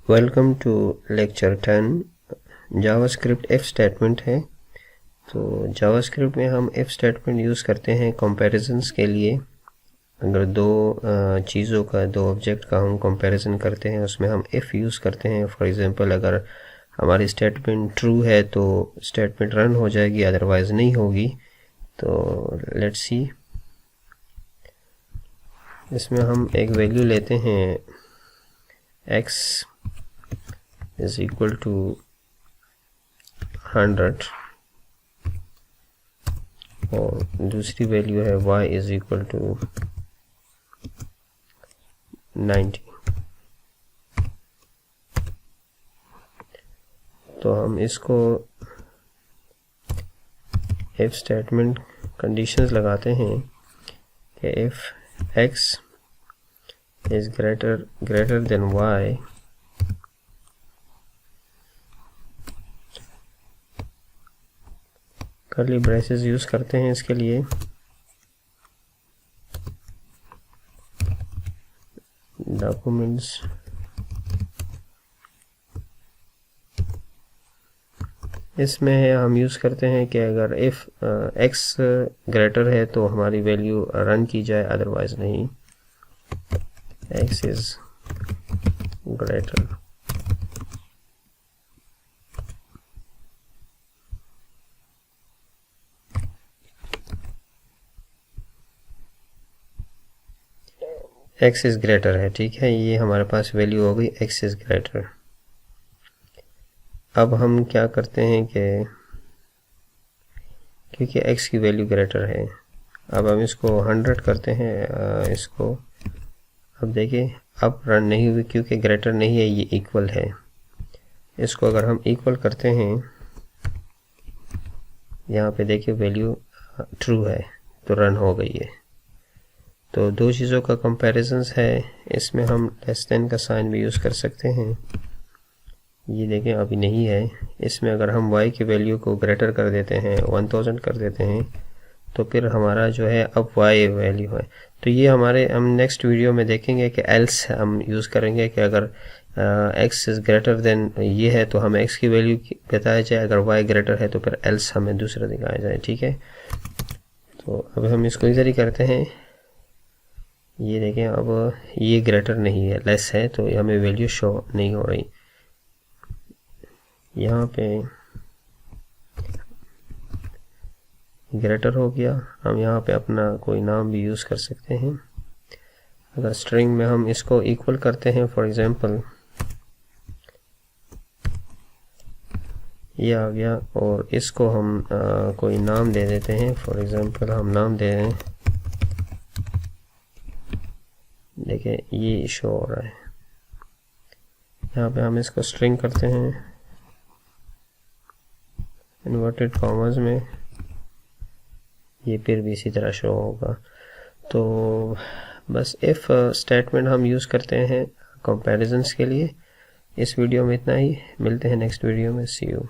Welcome to lecture 10। JavaScript if statement है। तो JavaScript में हम इफ स्टेटमेंट यूज़ करते हैं कंपैरिजंस के लिए। अगर दो चीज़ों का, दो ऑब्जेक्ट का हम कंपैरिजन करते हैं, उसमें हम इफ़ यूज़ करते हैं। फॉर एग्जांपल, अगर हमारी स्टेटमेंट ट्रू है तो स्टेटमेंट रन हो जाएगी, अदरवाइज़ नहीं होगी। तो लेट्स सी, इसमें हम एक वैल्यू लेते हैं x is equal to 100 और दूसरी वैल्यू है y is equal to 90। तो हम इसको if स्टेटमेंट कंडीशंस लगाते हैं कि if x is greater than y, curly braces use करते हैं इसके लिए। डॉक्यूमेंट्स इसमें हम यूज करते हैं कि अगर इफ x ग्रेटर है तो हमारी वैल्यू रन की जाए, अदरवाइज नहीं। x is greater. x is greater है, ठीक है, ये हमारे पास वैल्यू हो गई x इज ग्रेटर। अब हम क्या करते हैं कि क्योंकि x की वैल्यू ग्रेटर है, अब हम इसको 100 करते हैं इसको। अब देखिए, अब रन नहीं हुई क्योंकि ग्रेटर नहीं है, ये इक्वल है। इसको अगर हम इक्वल करते हैं, यहाँ पे देखिए वैल्यू ट्रू है तो रन हो गई है। तो दो चीज़ों का कंपैरिजंस है, इसमें हम लेस देन का साइन भी यूज़ कर सकते हैं। ये देखें अभी नहीं है। इसमें अगर हम y की वैल्यू को ग्रेटर कर देते हैं, 1000 कर देते हैं, तो फिर हमारा जो है अब y वैल्यू है। तो ये हम नेक्स्ट वीडियो में देखेंगे कि एल्स हम यूज़ करेंगे कि अगर x इज़ ग्रेटर देन ये है तो हमें x की वैल्यू बताया जाए, अगर y ग्रेटर है तो फिर एल्स हमें दूसरा दिखाया जाए, ठीक है। तो अब हम इसको इधर ही करते हैं। ये देखें, अब ये ग्रेटर नहीं है, लेस है, तो हमें वैल्यू शो नहीं हो रही। यहाँ पे ग्रेटर हो गया। हम यहाँ पे अपना कोई नाम भी यूज़ कर सकते हैं। अगर स्ट्रिंग में हम इसको इक्वल करते हैं, फॉर एग्जांपल ये आ गया, और इसको हम कोई नाम दे देते हैं। फॉर एग्जांपल हम नाम दे रहे हैं, देखिए ये शो हो रहा है। यहाँ पे हम इसको स्ट्रिंग करते हैं इन्वर्टेड कॉमर्स में, ये फिर भी इसी तरह शो होगा। तो बस इफ स्टेटमेंट हम यूज़ करते हैं कंपैरिजंस के लिए। इस वीडियो में इतना ही, मिलते हैं नेक्स्ट वीडियो में। सी यू।